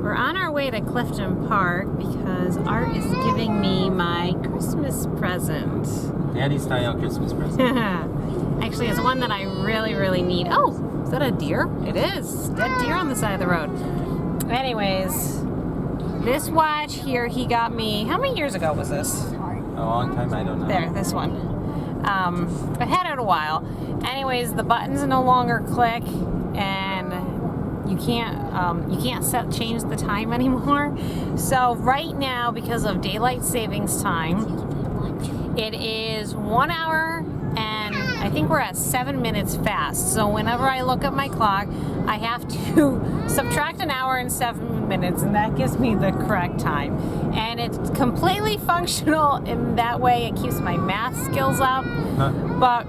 We're on our way to Clifton Park because Art is giving me my Christmas present. Daddy style Christmas present. Actually, it's one that I really, really need. Oh, is that a deer? It is. Dead deer on the side of the road. Anyways, this watch here he got me, how many years ago was this? A long time, I don't know. There, this one. I've had it a while. Anyways, the buttons no longer click, and you can't change the time anymore. So right now, because of daylight savings time, it is 1 hour and I think we're at 7 minutes fast. So whenever I look at my clock, I have to subtract an hour and 7 minutes, and that gives me the correct time. And it's completely functional in that way. It keeps my math skills up, but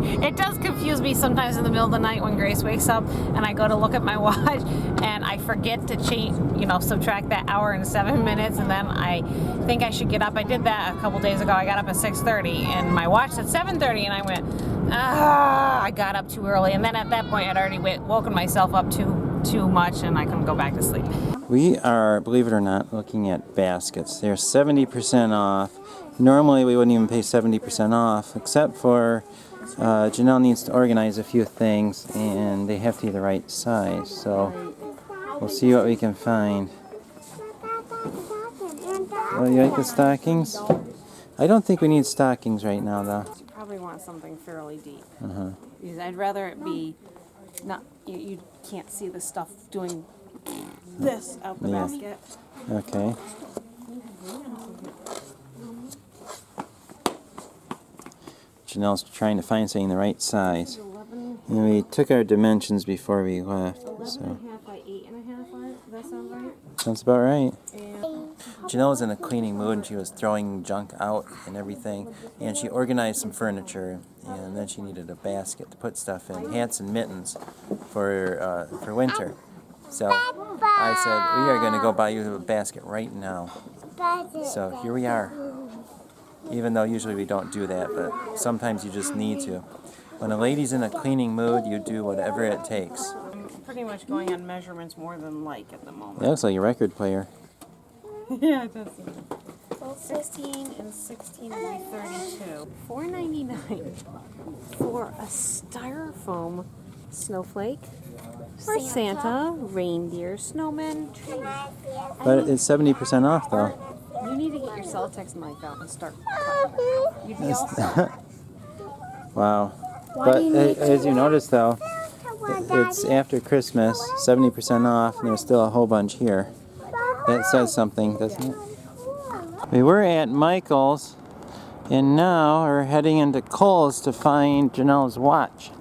it does confuse me sometimes in the middle of the night when Grace wakes up and I go to look at my watch and I forget to subtract that hour and 7 minutes, and then I think I should get up. I did that a couple days ago. I got up at 6:30 and my watch said 7:30 and I went, I got up too early, and then at that point I'd already woken myself up too much and I couldn't go back to sleep. We are, believe it or not, looking at baskets. They're 70% off. Normally we wouldn't even pay 70% off, except for Janelle needs to organize a few things and they have to be the right size. So we'll see what we can find. Oh, you like the stockings? I don't think we need stockings right now, though. You probably want something fairly deep. Because I'd rather it be not, you can't see the stuff doing this out the basket. Okay. Janelle's trying to find something the right size. And we took our dimensions before we left. 11.5 by 8.5. Does that sound right? Sounds about right. Janelle was in a cleaning mood and she was throwing junk out and everything. And she organized some furniture, and then she needed a basket to put stuff in. Hats and mittens for winter. So I said, we are going to go buy you a basket right now. So here we are. Even though usually we don't do that, but sometimes you just need to. When a lady's in a cleaning mood, you do whatever it takes. I'm pretty much going on measurements more than like at the moment. That looks like a record player. Yeah, it does. 16 and 16 by 32. $4.99 for a styrofoam snowflake for Santa, reindeer, snowman, tree. But it's 70% off, though. You need to get your Celtics mic out and start cutting. You'd be all set. Wow. But as you notice, though, it's after Christmas, 70% off, and there's still a whole bunch here. That says something, doesn't it? We were at Michael's, and now we're heading into Kohl's to find Janelle's watch.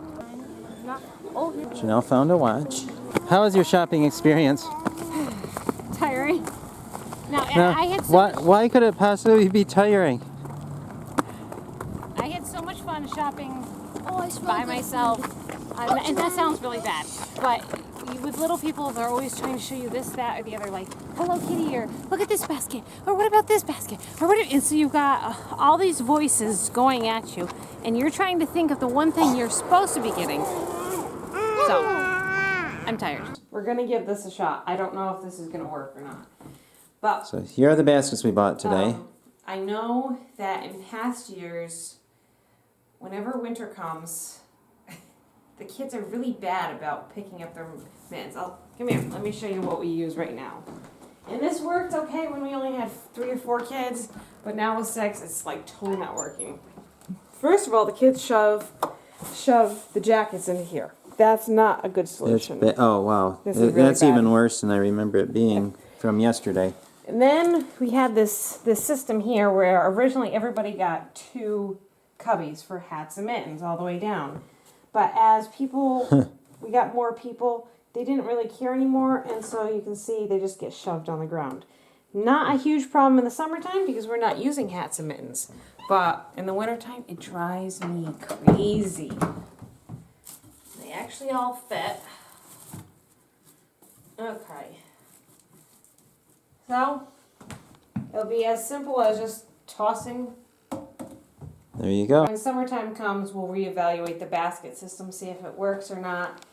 Janelle found a watch. How was your shopping experience? Tiring. Now, I had why could it possibly be tiring? I had so much fun shopping by myself, and that sounds really bad, but with little people, they're always trying to show you this, that, or the other, like, Hello Kitty, or look at this basket, or what about this basket, or what, and so you've got all these voices going at you, and you're trying to think of the one thing you're supposed to be getting. So, I'm tired. We're gonna give this a shot. I don't know if this is gonna work or not. But so here are the baskets we bought today. I know that in past years, whenever winter comes, the kids are really bad about picking up their mittens. Come here, let me show you what we use right now. And this worked okay when we only had 3 or 4 kids, but now with 6, it's like totally not working. First of all, the kids shove the jackets into here. That's not a good solution. Oh, wow. Really that's bad. even worse than I remember it being from yesterday. And then we had this system here where originally everybody got 2 cubbies for hats and mittens all the way down. But as we got more people, they didn't really care anymore, and so you can see they just get shoved on the ground. Not a huge problem in the summertime because we're not using hats and mittens. But in the wintertime, it drives me crazy. They actually all fit. Okay. So, it'll be as simple as just tossing. There you go. When summertime comes, we'll reevaluate the basket system, see if it works or not.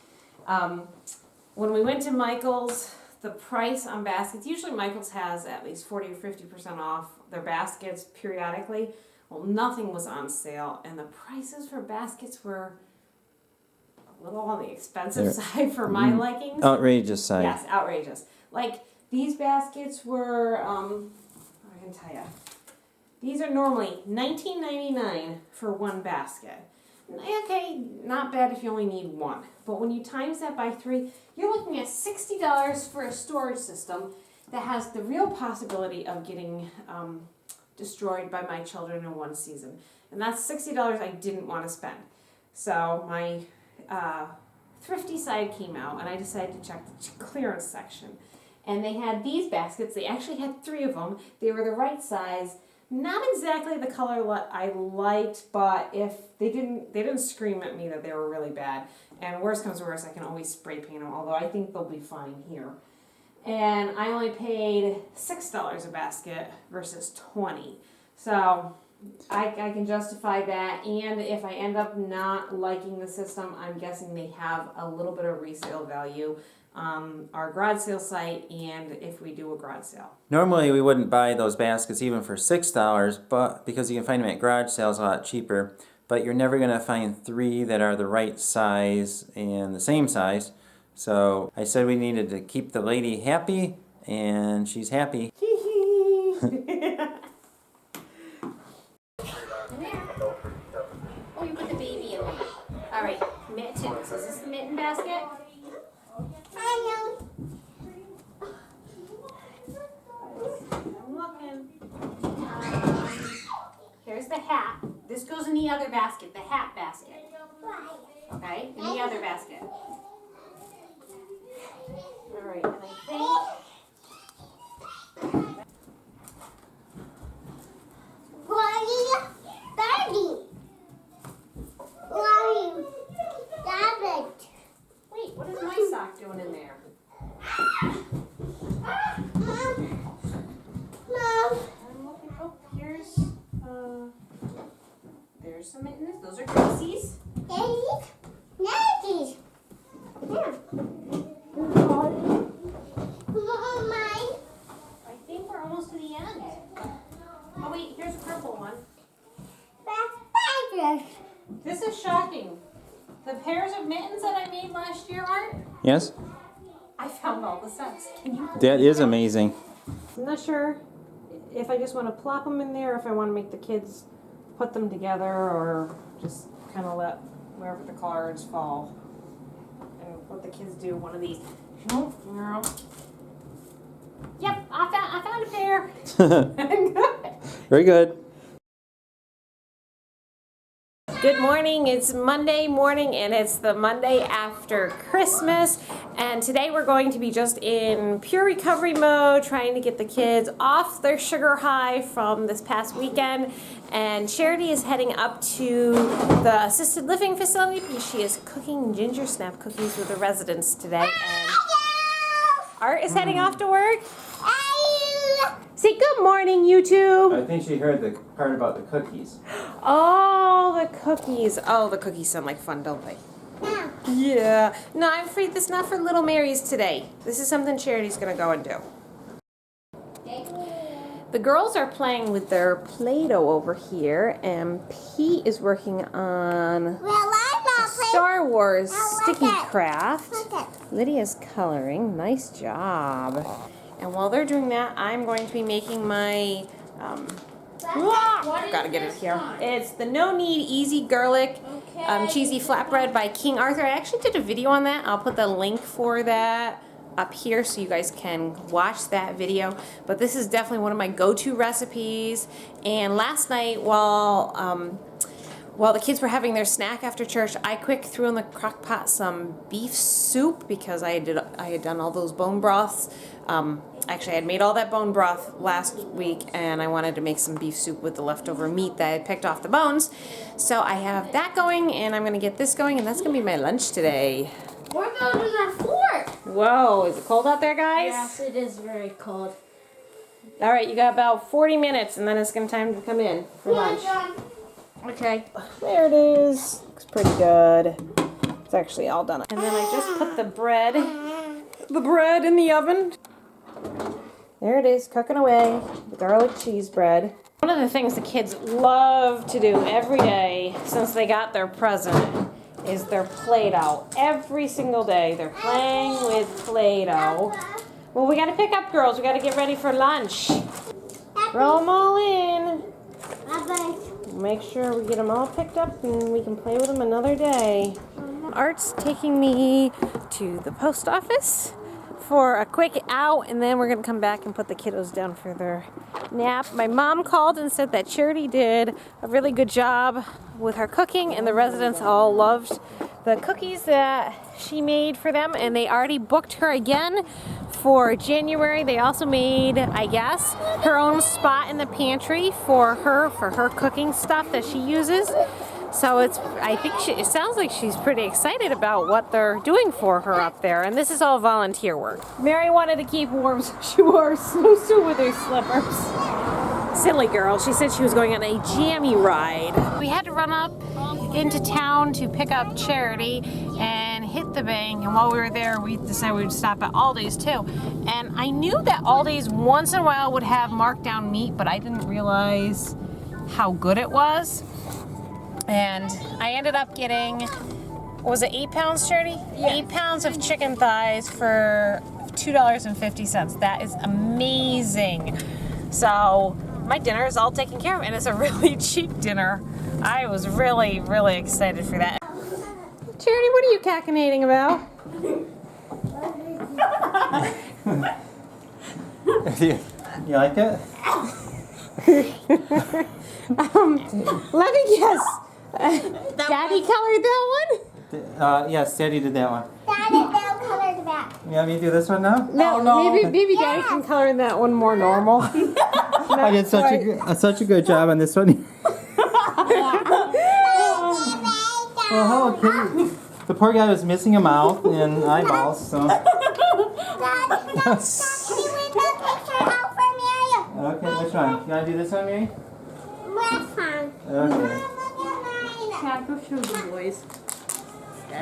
When we went to Michael's, the price on baskets, usually Michael's has at least 40 or 50% off their baskets periodically. Well, nothing was on sale, and the prices for baskets were a little on the expensive side for my likings. Outrageous side. Yes, outrageous. Like, these baskets were, I can tell you, these are normally $19.99 for one basket. Okay, not bad if you only need one. But when you times that by 3, you're looking at $60 for a storage system that has the real possibility of getting destroyed by my children in one season. And that's $60 I didn't want to spend. So my thrifty side came out, and I decided to check the clearance section. And they had these baskets. They actually had 3 of them. They were the right size. Not exactly the color I liked, but if they didn't scream at me that they were really bad. And worst comes to worst, I can always spray paint them, although I think they'll be fine here. And I only paid $6 a basket versus $20. So I can justify that. And if I end up not liking the system, I'm guessing they have a little bit of resale value. Our garage sale site, and if we do a garage sale. Normally we wouldn't buy those baskets even for $6, but because you can find them at garage sales a lot cheaper. But you're never going to find 3 that are the right size and the same size. So I said we needed to keep the lady happy, and she's happy. Oh, you put the baby in there. All right, mittens. Is this the mitten basket? I'm looking. Here's the hat. This goes in the other basket, the hat basket. Okay, in the other basket. All right, and I think. Wait, what is my sock doing in there? I'm looking. Oh, there's some mittens. Those are Gracie's. I think we're almost to the end. Oh wait, here's a purple one. This is shocking. The pairs of mittens that I made last year, Art, Yes? I found all the sets. Can you? That is amazing. I'm not sure if I just want to plop them in there, or if I want to make the kids put them together, or just kind of let wherever the cards fall and let the kids do one of these. Nope, girl. Yep, I found a pair. Very good. Good morning. It's Monday morning, and it's the Monday after Christmas. And today we're going to be just in pure recovery mode, trying to get the kids off their sugar high from this past weekend. And Charity is heading up to the assisted living facility because she is cooking ginger snap cookies with the residents today. And Art is heading off to work. Say good morning, YouTube. I think she heard the part about the cookies. Oh, the cookies. Oh, the cookies sound like fun, don't they? Yeah. No, I'm afraid this is not for little Mary's today. This is something Charity's going to go and do. The girls are playing with their Play-Doh over here, and Pete is working on Star Wars sticky craft. Lydia's coloring. Nice job. And while they're doing that, I'm going to be making my, gotta get it here. It's the No Need Easy Garlic Cheesy Flatbread by King Arthur. I actually did a video on that. I'll put the link for that up here so you guys can watch that video. But this is definitely one of my go-to recipes. And last night, while the kids were having their snack after church, I quick threw in the crock pot some beef soup because I had done all those bone broths. Actually, I had made all that bone broth last week, and I wanted to make some beef soup with the leftover meat that I picked off the bones. So I have that going, and I'm going to get this going, and that's going to be my lunch today. We're going to do that fork. Whoa, is it cold out there, guys? Yes, it is very cold. All right, you got about 40 minutes, and then it's going to time to come in for lunch. Okay, there it is. Looks pretty good. It's actually all done. And then I just put the bread the bread in the oven. There it is, cooking away, the garlic cheese bread. One of the things the kids love to do every day since they got their present is their Play-Doh. Every single day they're playing with Play-Doh. Well, we gotta pick up, girls. We gotta get ready for lunch. Throw them all in. Make sure we get them all picked up and we can play with them another day. Art's taking me to the post office for a quick out, and then we're gonna come back and put the kiddos down for their nap. My mom called and said that Charity did a really good job with her cooking, and the residents all loved the cookies that she made for them, and they already booked her again for January. They also made, I guess, her own spot in the pantry for her cooking stuff that she uses. So I think it sounds like she's pretty excited about what they're doing for her up there, and this is all volunteer work. Mary wanted to keep warm, so she wore a snowsuit with her slippers. Silly girl. She said she was going on a jammy ride. We had to run up into town to pick up Charity and hit the bank, and while we were there we decided we would stop at Aldi's too. And I knew that Aldi's once in a while would have marked down meat, but I didn't realize how good it was. And I ended up getting, was it 8 pounds, Charity? Yes. 8 pounds of chicken thighs for $2.50. That is amazing. So my dinner is all taken care of, and it's a really cheap dinner. I was really, really excited for that. Charity, what are you cachinnating about? You like it? Let me guess. Daddy colored that one? Yes, Daddy did that one. Daddy, they'll color the back. You want me to do this one now? No, maybe Daddy can color that one more normal. I did such a good job on this one. Well, hello, kitty. The poor guy was missing a mouth and eyeballs, so. Daddy, can you read the picture out for me? Okay, which one? You want to do this one, Mary? Last one. Okay. Go show the boys.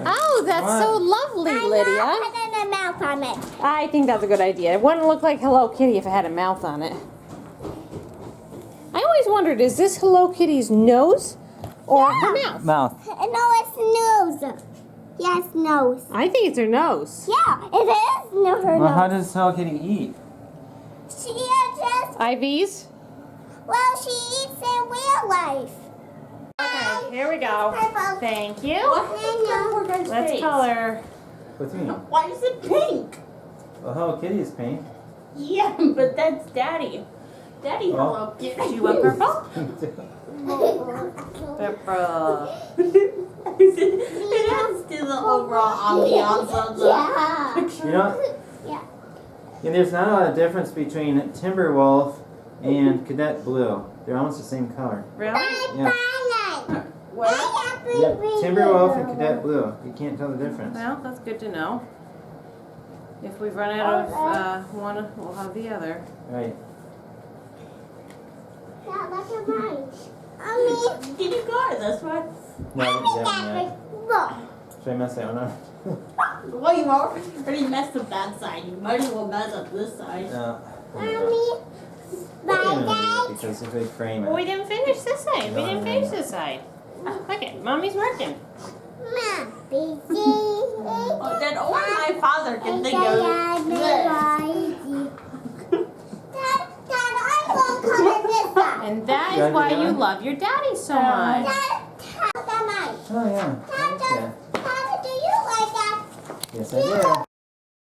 Oh, that's so lovely, Lydia. Put a mouth on it. I think that's a good idea. It wouldn't look like Hello Kitty if it had a mouth on it. I always wondered, is this Hello Kitty's nose or her mouth? Mouth. No, it's nose. Yes, nose. I think it's her nose. Yeah, it is. No, her Well, how nose. does Hello Kitty eat? She just, IVs? well, she eats in real life. Okay, here we go. Purple. Thank you. I know. Let's color. What's mean? Why is it pink? Well, Hello Kitty is pink. Yeah, but that's Daddy. Daddy, Oh. hello, kitty. Do you want purple? Purple. It adds to the overall ambiance of the Yeah. You know, Yeah. and there's not a lot of difference between Timberwolf and Cadet Blue. They're almost the same color. Really? Yeah. what? Yeah, Timberwolf and Cadet Blue. You can't tell the difference. Well, that's good to know. If we run out of one, we'll have the other. Right. Yeah, look at mine. Mommy. Did you go to this one? No, I didn't do that one yet. Look. Should I mess that one up? Well, you've already messed up that side. You might as well mess up this side. No. Mommy. Bye, guys. Because if they frame Well, we it. didn't finish this side. We No, didn't no, finish no. this side. Look it, Mommy's working. Mom. Oh, then only my father can think of this. Dad, I'm going to color this side. And that Yeah, is why you you done? love your daddy so much. Dad, tell them mine. Oh, yeah. Okay. Dad, do you like that? Yes, I do.